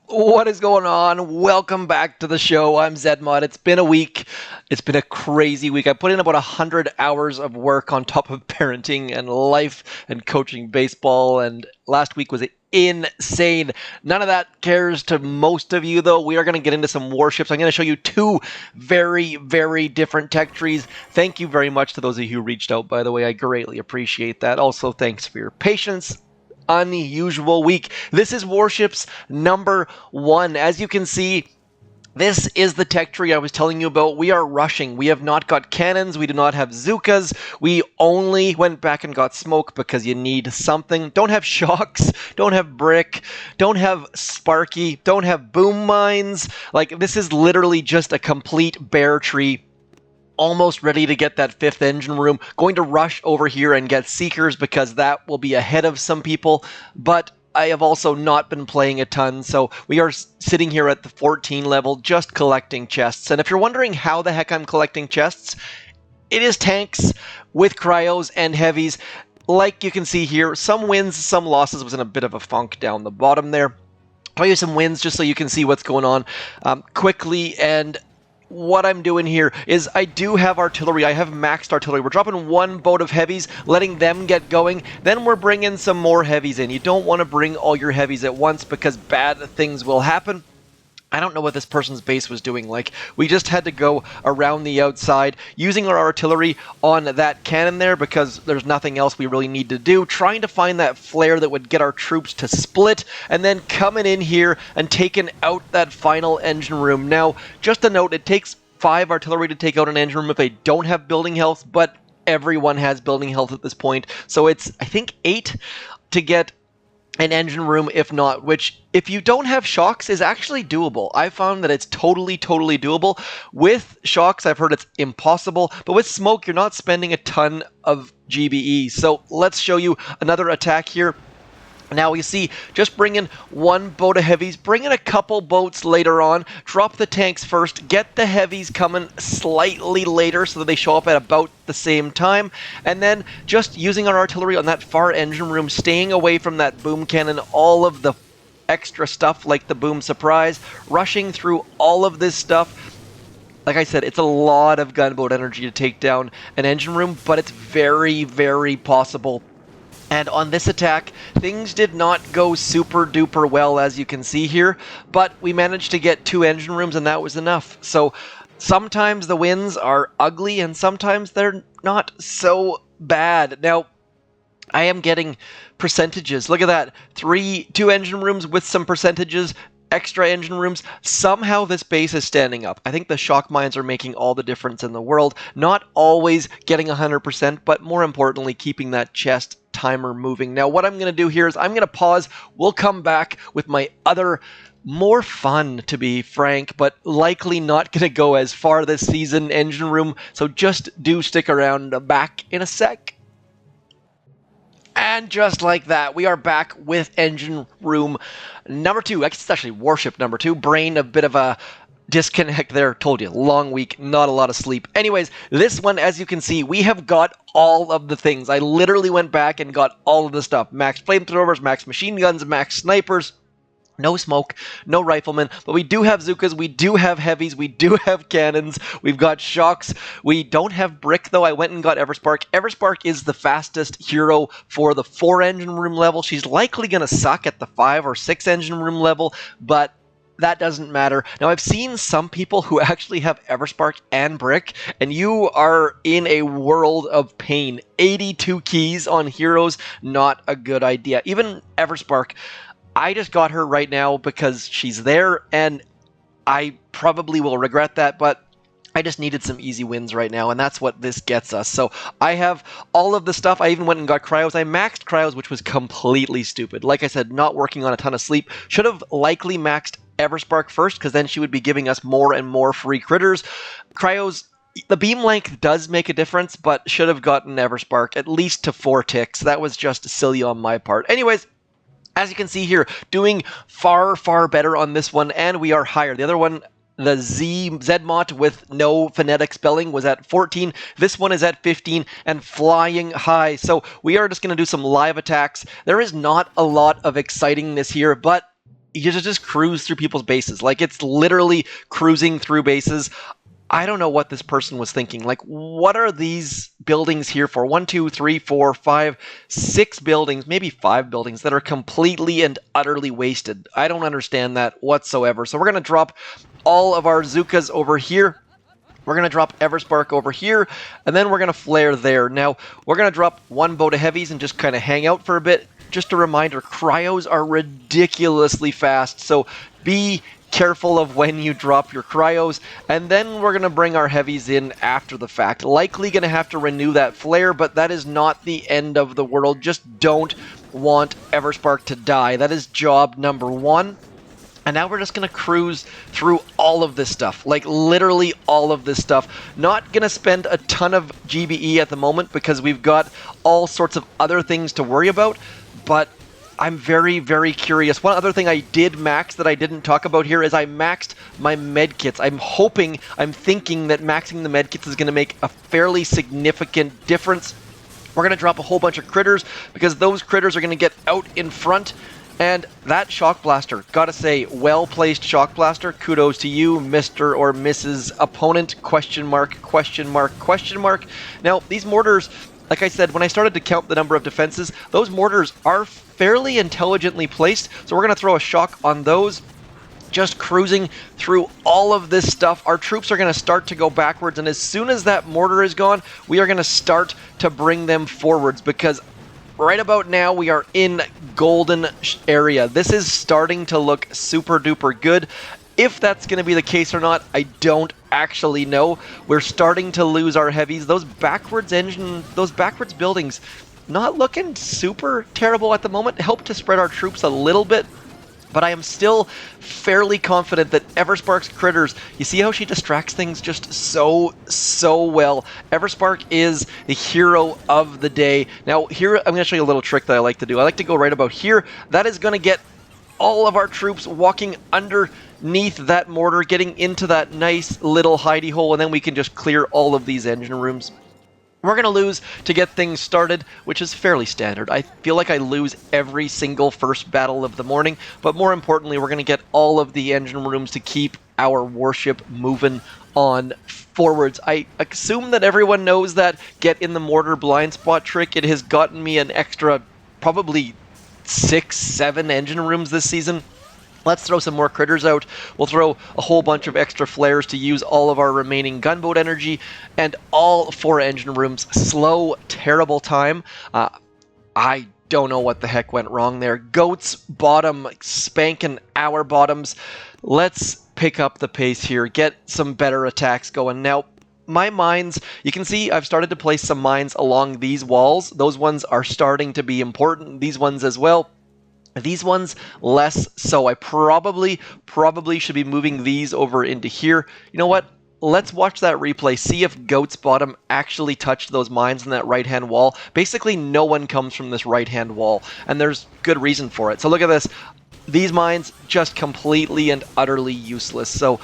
What is going on? Welcome back to the show. I'm ZMOT. It's been a week. It's been a crazy week. I put in about 100 hours of work on top of parenting and life and coaching baseball, and last week was insane. None of that cares to most of you, though. We are going to get into some warships. I'm going to show you two very, very different tech trees. Thank you very much to those of you who reached out, by the way. I greatly appreciate that. Also, thanks for your patience. Unusual week. This is Warships number 1. As you can see, this is the tech tree I was telling you about. We are rushing. We have not got cannons. We do not have Zookas. We only went back and got smoke because you need something. Don't have shocks. Don't have brick. Don't have Sparky. Don't have boom mines. Like, this is literally just a complete bare tree. Almost ready to get that 5th engine room. Going to rush over here and get Seekers because that will be ahead of some people. But I have also not been playing a ton, so we are sitting here at the 14 level just collecting chests. And if you're wondering how the heck I'm collecting chests, it is tanks with cryos and heavies. Like you can see here, some wins, some losses. Was in a bit of a funk down the bottom there. I'll use some wins just so you can see what's going on quickly. And what I'm doing here is I do have artillery. I have maxed artillery. We're dropping one boat of heavies, letting them get going. Then we're bringing some more heavies in. You don't want to bring all your heavies at once because bad things will happen. I don't know what this person's base was doing. Like, we just had to go around the outside using our artillery on that cannon there because there's nothing else we really need to do. Trying to find that flare that would get our troops to split and then coming in here and taking out that final engine room. Now, just a note, it takes 5 artillery to take out an engine room if they don't have building health, but everyone has building health at this point. So it's, I think, 8 to get an engine room, if not, which, if you don't have shocks, is actually doable. I found that it's totally doable. With shocks, I've heard it's impossible, but with smoke, you're not spending a ton of GBE. So let's show you another attack here. Now you see, just bring in one boat of heavies, bring in a couple boats later on, drop the tanks first, get the heavies coming slightly later so that they show up at about the same time, and then just using our artillery on that far engine room, staying away from that boom cannon, all of the extra stuff like the boom surprise, rushing through all of this stuff. Like I said, it's a lot of gunboat energy to take down an engine room, but it's very, very possible. And on this attack, things did not go super duper well, as you can see here, but we managed to get 2 engine rooms and that was enough. So sometimes the wins are ugly and sometimes they're not so bad. Now, I am getting percentages. Look at that. 2 engine rooms with some percentages, extra engine rooms. Somehow this base is standing up. I think the shock mines are making all the difference in the world. Not always getting 100%, but more importantly, keeping that chest timer moving. Now, what I'm going to do here is I'm going to pause. We'll come back with my other, more fun, to be frank, but likely not going to go as far this season, engine room. So just do stick around. Back in a sec. And just like that, we are back with engine room number 2. I guess it's actually warship number 2. Brain, a bit of a disconnect there. Told you, long week, not a lot of sleep. Anyways, this one, as you can see, we have got all of the things. I literally went back and got all of the stuff. Max flamethrowers, max machine guns, max snipers. No smoke, no riflemen, but we do have Zookas, we do have heavies, we do have cannons, we've got shocks. We don't have brick, though. I went and got Everspark. Everspark is the fastest hero for the 4 engine room level. She's likely going to suck at the 5 or 6 engine room level, but that doesn't matter. Now, I've seen some people who actually have Everspark and brick, and you are in a world of pain. 82 keys on heroes, not a good idea. Even Everspark, I just got her right now because she's there, and I probably will regret that, but I just needed some easy wins right now, and that's what this gets us. So I have all of the stuff. I even went and got cryos. I maxed cryos, which was completely stupid. Like I said, not working on a ton of sleep. Should have likely maxed Everspark first, because then she would be giving us more and more free critters. Cryos, the beam length does make a difference, but should have gotten Everspark at least to 4 ticks. That was just silly on my part. Anyways, as you can see here, doing far, far better on this one, and we are higher. The other one, the ZMOT with no phonetic spelling, was at 14. This one is at 15 and flying high. So we are just going to do some live attacks. There is not a lot of excitingness here, but you just cruise through people's bases. Like, it's literally cruising through bases. I don't know what this person was thinking. Like, what are these buildings here for? 1, 2, 3, 4, 5, 6 buildings, maybe 5 buildings that are completely and utterly wasted. I don't understand that whatsoever. So we're going to drop all of our Zookas over here. We're going to drop Everspark over here, and then we're going to flare there. Now, we're going to drop 1 boat of heavies and just kind of hang out for a bit. Just a reminder, cryos are ridiculously fast, so be careful of when you drop your cryos, and then we're going to bring our heavies in after the fact. Likely going to have to renew that flare, but that is not the end of the world. Just don't want Everspark to die. That is job number 1. And now we're just going to cruise through all of this stuff, like literally all of this stuff. Not going to spend a ton of GBE at the moment because we've got all sorts of other things to worry about, but I'm very, very curious. One other thing I did max that I didn't talk about here is I maxed my medkits. I'm thinking that maxing the medkits is going to make a fairly significant difference. We're going to drop a whole bunch of critters because those critters are going to get out in front. And that shock blaster, gotta say, well-placed shock blaster. Kudos to you, Mr. or Mrs. Opponent, question mark, question mark, question mark. Now, these mortars, like I said, when I started to count the number of defenses, those mortars are fairly intelligently placed, so we're going to throw a shock on those. Just cruising through all of this stuff. Our troops are going to start to go backwards, and as soon as that mortar is gone, we are going to start to bring them forwards, because right about now we are in golden area. This is starting to look super duper good. If that's going to be the case or not, I don't actually know. We're starting to lose our heavies. Those backwards buildings, not looking super terrible at the moment. Help to spread our troops a little bit, but I am still fairly confident that Everspark's critters, you see how she distracts things just so well. Everspark is the hero of the day. Now here, I'm going to show you a little trick that I like to do. I like to go right about here. That is going to get all of our troops walking underneath that mortar, getting into that nice little hidey hole, and then we can just clear all of these engine rooms. We're going to lose to get things started, which is fairly standard. I feel like I lose every single first battle of the morning, but more importantly, we're going to get all of the engine rooms to keep our warship moving on forwards. I assume that everyone knows that get in the mortar blind spot trick. It has gotten me an extra probably 6, 7 engine rooms this season. Let's throw some more critters out. We'll throw a whole bunch of extra flares to use all of our remaining gunboat energy, and all 4 engine rooms. Slow, terrible time. I don't know what the heck went wrong there. Goats bottom, spanking our bottoms. Let's pick up the pace here, get some better attacks going. Now, my mines, you can see I've started to place some mines along these walls. Those ones are starting to be important. These ones as well. These ones less so. I probably should be moving these over into here. You know what? Let's watch that replay, see if Goat's Bottom actually touched those mines in that right-hand wall. Basically, no one comes from this right-hand wall, and there's good reason for it. So look at this. These mines, just completely and utterly useless. So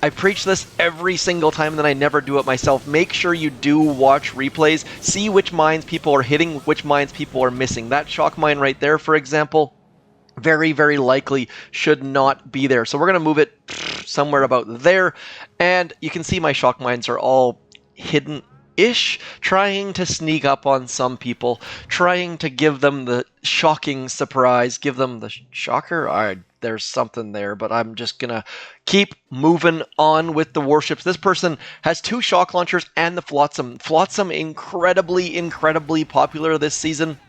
I preach this every single time, and then I never do it myself. Make sure you do watch replays. See which mines people are hitting, which mines people are missing. That shock mine right there, for example, very, very likely should not be there. So we're going to move it somewhere about there. And you can see my shock mines are all hidden-ish, trying to sneak up on some people, trying to give them the shocking surprise, give them the shocker. There's something there, but I'm just going to keep moving on with the warships. This person has 2 shock launchers and the Flotsam. Flotsam incredibly, incredibly popular this season,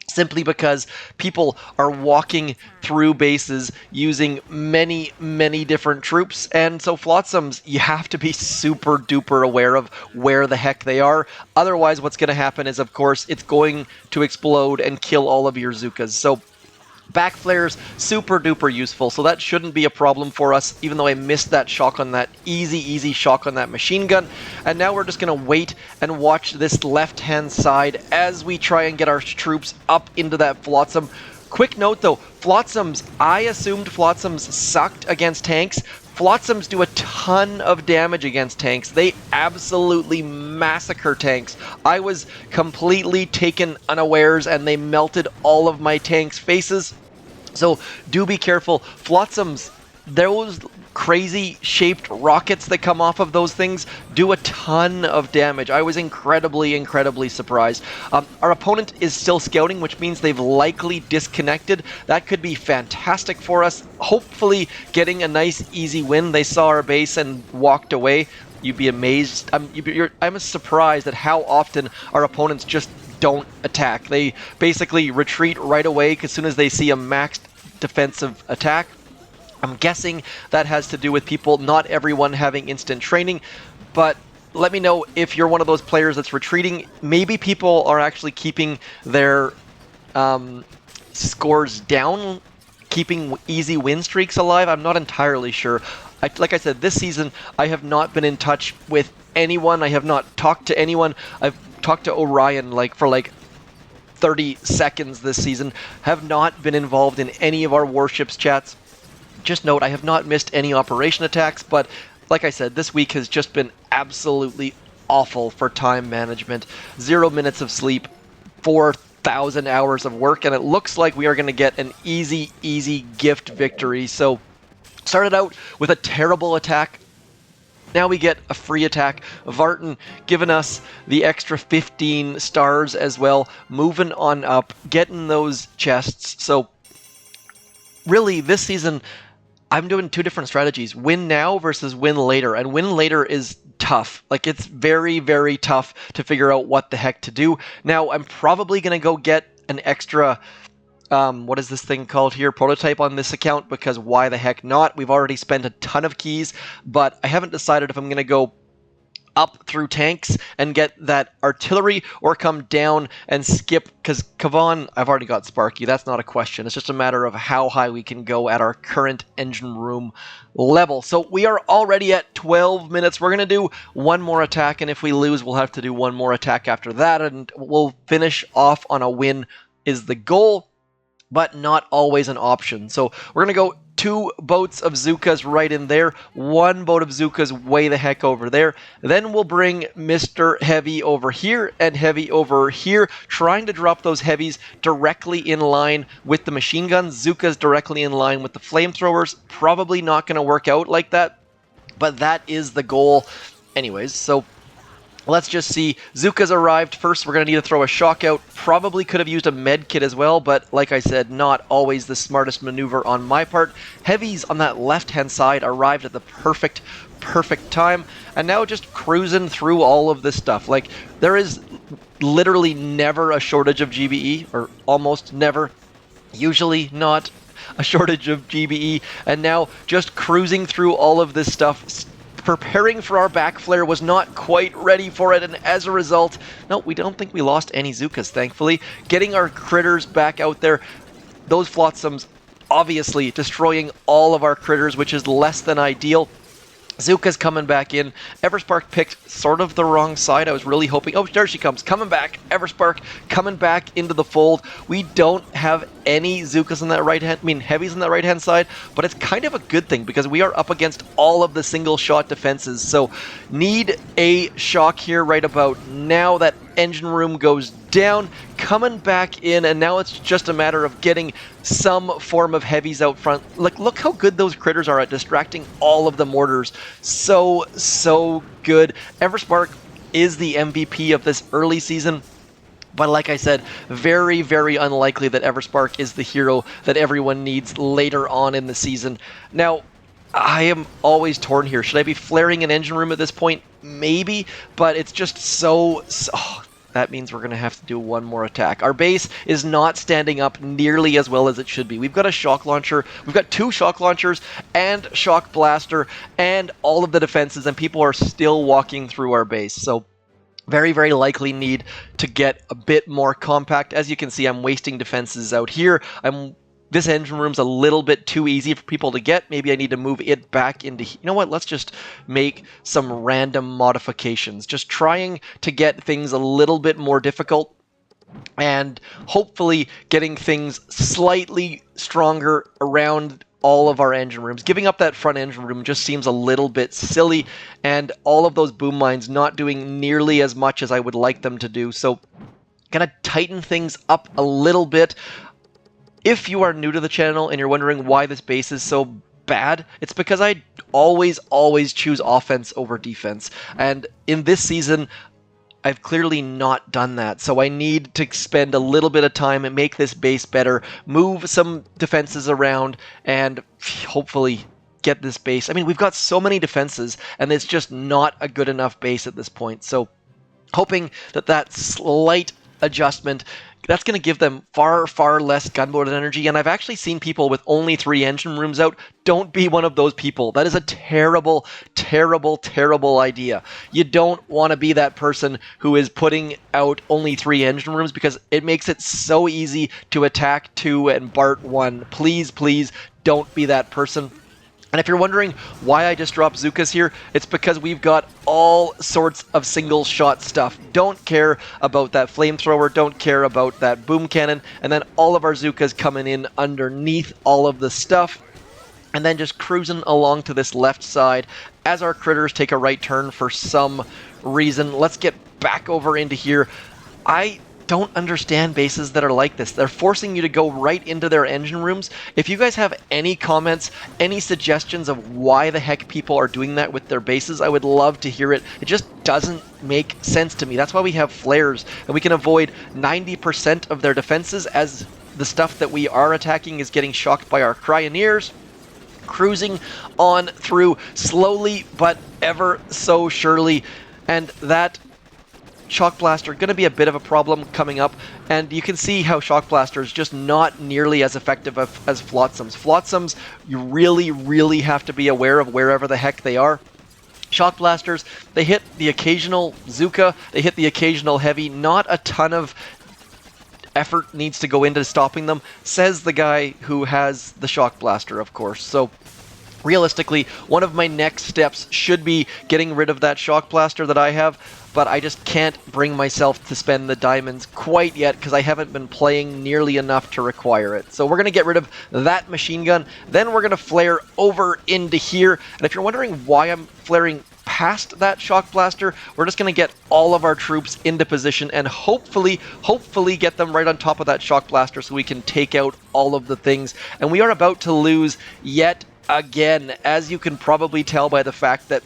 simply because people are walking through bases using many, many different troops. And so Flotsams, you have to be super duper aware of where the heck they are. Otherwise, what's going to happen is, of course, it's going to explode and kill all of your Zookas. So back flares, super duper useful, so that shouldn't be a problem for us, even though I missed that shock on that easy shock on that machine gun. And now we're just going to wait and watch this left-hand side as we try and get our troops up into that Flotsam. Quick note though, Flotsams, I assumed Flotsams sucked against tanks. Flotsams do a ton of damage against tanks. They absolutely massacre tanks. I was completely taken unawares and they melted all of my tanks' faces. So do be careful. Flotsams, those crazy shaped rockets that come off of those things do a ton of damage. I was incredibly surprised. Our opponent is still scouting, which means they've likely disconnected. That could be fantastic for us. Hopefully getting a nice easy win. They saw our base and walked away. You'd be amazed. I'm surprised at how often our opponents just don't attack. They basically retreat right away as soon as they see a maxed defensive attack. I'm guessing that has to do with people, not everyone having instant training, but let me know if you're one of those players that's retreating. Maybe people are actually keeping their scores down, keeping easy win streaks alive. I'm not entirely sure. Like I said, this season, I have not been in touch with anyone. I have not talked to anyone. I've talked to Orion for 30 seconds this season. Have not been involved in any of our warships chats. Just note, I have not missed any operation attacks, but like I said, this week has just been absolutely awful for time management. 0 minutes of sleep, 4,000 hours of work, and it looks like we are going to get an easy gift victory. So started out with a terrible attack. Now we get a free attack. Vartan giving us the extra 15 stars as well. Moving on up, getting those chests. So really, this season, I'm doing two different strategies. Win now versus win later. And win later is tough. It's very tough to figure out what the heck to do. Now, I'm probably going to go get an extra... what is this thing called here? Prototype on this account, because why the heck not? We've already spent a ton of keys, but I haven't decided if I'm going to go up through tanks and get that artillery or come down and skip, because Kavan, I've already got Sparky. That's not a question. It's just a matter of how high we can go at our current engine room level. So we are already at 12 minutes. We're going to do one more attack, and if we lose, we'll have to do one more attack after that, and we'll finish off on a win is the goal, but not always an option. So we're going to go 2 boats of Zukas right in there, 1 boat of Zukas way the heck over there. Then we'll bring Mr. Heavy over here and Heavy over here, trying to drop those heavies directly in line with the machine guns. Zukas directly in line with the flamethrowers. Probably not going to work out like that, but that is the goal anyways. So let's just see. Zuka's arrived first. We're going to need to throw a shock out. Probably could have used a med kit as well, but like I said, not always the smartest maneuver on my part. Heavies on that left-hand side arrived at the perfect time, and now just cruising through all of this stuff. There is literally never a shortage of GBE, or almost never. Usually not a shortage of GBE, and now just cruising through all of this stuff. Preparing for our back flare, was not quite ready for it, and as a result, no, we don't think we lost any Zukas, thankfully. Getting our critters back out there, those flotsams obviously destroying all of our critters, which is less than ideal. Zuka's coming back in. Everspark picked sort of the wrong side. I was really hoping... Oh, there she comes. Coming back. Everspark coming back into the fold. We don't have any Zukas on that right-hand... heavies on that right-hand side, but it's kind of a good thing because we are up against all of the single-shot defenses. So, need a shock here right about now. That engine room goes down, coming back in, and now it's just a matter of getting some form of heavies out front. Look how good those critters are at distracting all of the mortars. So good. Everspark is the MVP of this early season, but like I said, very unlikely that Everspark is the hero that everyone needs later on in the season. Now, I am always torn here. Should I be flaring an engine room at this point? Maybe, but it's just so that means we're going to have to do one more attack. Our base is not standing up nearly as well as it should be. We've got a shock launcher, we've got 2 shock launchers and shock blaster and all of the defenses, and people are still walking through our base. So very likely need to get a bit more compact. As you can see, I'm wasting defenses out here. This engine room's a little bit too easy for people to get. Maybe I need to move it back into... You know what? Let's just make some random modifications. Just trying to get things a little bit more difficult and hopefully getting things slightly stronger around all of our engine rooms. Giving up that front engine room just seems a little bit silly, and all of those boom mines not doing nearly as much as I would like them to do. So, gonna tighten things up a little bit. If you are new to the channel and you're wondering why this base is so bad, it's because I always choose offense over defense. And in this season, I've clearly not done that, so I need to spend a little bit of time and make this base better, move some defenses around, and hopefully get this base. I mean, we've got so many defenses, and it's just not a good enough base at this point. So hoping that slight adjustment, that's going to give them far less gunboat energy. And I've actually seen people with only 3 engine rooms out. Don't be one of those people. That is a terrible idea. You don't want to be that person who is putting out only 3 engine rooms, because it makes it so easy to attack 2 and BART 1. Please don't be that person. And if you're wondering why I just dropped Zookas here, it's because we've got all sorts of single shot stuff. Don't care about that flamethrower, don't care about that boom cannon, and then all of our Zookas coming in underneath all of the stuff, and then just cruising along to this left side as our critters take a right turn for some reason. Let's get back over into here. I don't understand bases that are like this. They're forcing you to go right into their engine rooms. If you guys have any comments, any suggestions of why the heck people are doing that with their bases, I would love to hear it. It just doesn't make sense to me. That's why we have flares, and we can avoid 90% of their defenses as the stuff that we are attacking is getting shocked by our Cryoneers. Cruising on through slowly but ever so surely, and that Shock Blaster going to be a bit of a problem coming up, and you can see how Shock Blaster is just not nearly as effective as Flotsams. Flotsams, you really have to be aware of wherever the heck they are. Shock Blasters, they hit the occasional Zuka, they hit the occasional heavy, not a ton of effort needs to go into stopping them, says the guy who has the Shock Blaster, of course. So realistically, one of my next steps should be getting rid of that Shock Blaster that I have, but I just can't bring myself to spend the diamonds quite yet because I haven't been playing nearly enough to require it. So we're going to get rid of that machine gun, then we're going to flare over into here. And if you're wondering why I'm flaring past that Shock Blaster, we're just going to get all of our troops into position and hopefully get them right on top of that Shock Blaster so we can take out all of the things. And we are about to lose yet again, as you can probably tell by the fact that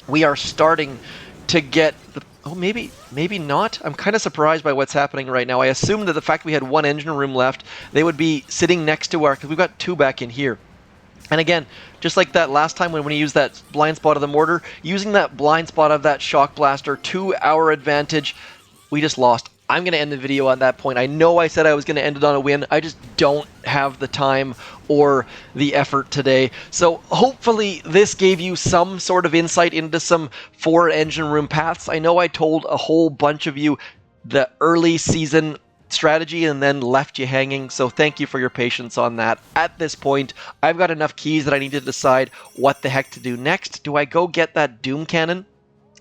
we are starting to get the... Oh, maybe not. I'm kind of surprised by what's happening right now. I assumed that the fact we had 1 engine room left, they would be sitting next to our... because we've got 2 back in here. And again, just like that last time when we used that blind spot of the mortar, using that blind spot of that Shock Blaster to our advantage, we just lost. I'm going to end the video on that point. I know I said I was going to end it on a win. I just don't have the time or the effort today. So hopefully this gave you some sort of insight into some 4 engine room paths. I know I told a whole bunch of you the early season strategy and then left you hanging, so thank you for your patience on that. At this point, I've got enough keys that I need to decide what the heck to do next. Do I go get that Doom Cannon?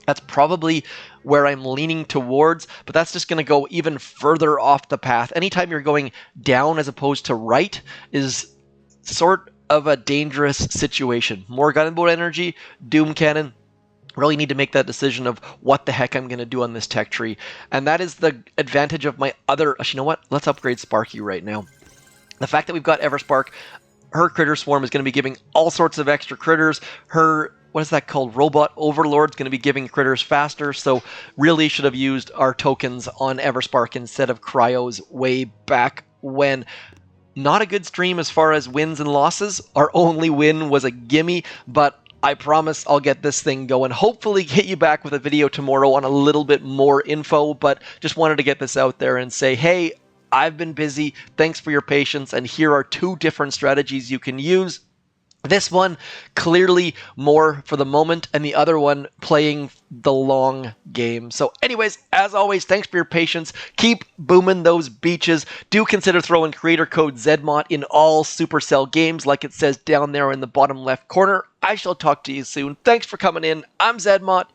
That's probably where I'm leaning towards, but that's just going to go even further off the path. Anytime you're going down as opposed to right is sort of a dangerous situation. More gunboat energy, Doom Cannon. Really need to make that decision of what the heck I'm going to do on this tech tree. And that is the advantage of my other... Actually, you know what? Let's upgrade Sparky right now. The fact that we've got Everspark, her critter swarm is going to be giving all sorts of extra critters. Her... what is that called? Robot Overlord's going to be giving critters faster, so really should have used our tokens on Everspark instead of Cryos way back when. Not a good stream as far as wins and losses. Our only win was a gimme, but I promise I'll get this thing going. Hopefully get you back with a video tomorrow on a little bit more info, but just wanted to get this out there and say, hey, I've been busy. Thanks for your patience, and here are 2 different strategies you can use. This one, clearly more for the moment, and the other one playing the long game. So anyways, as always, thanks for your patience. Keep booming those beaches. Do consider throwing creator code ZMOT in all Supercell games, like it says down there in the bottom left corner. I shall talk to you soon. Thanks for coming in. I'm ZMOT.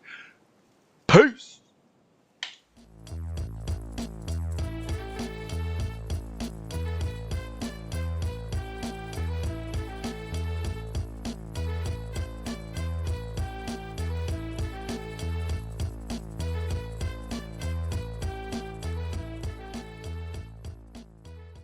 Peace.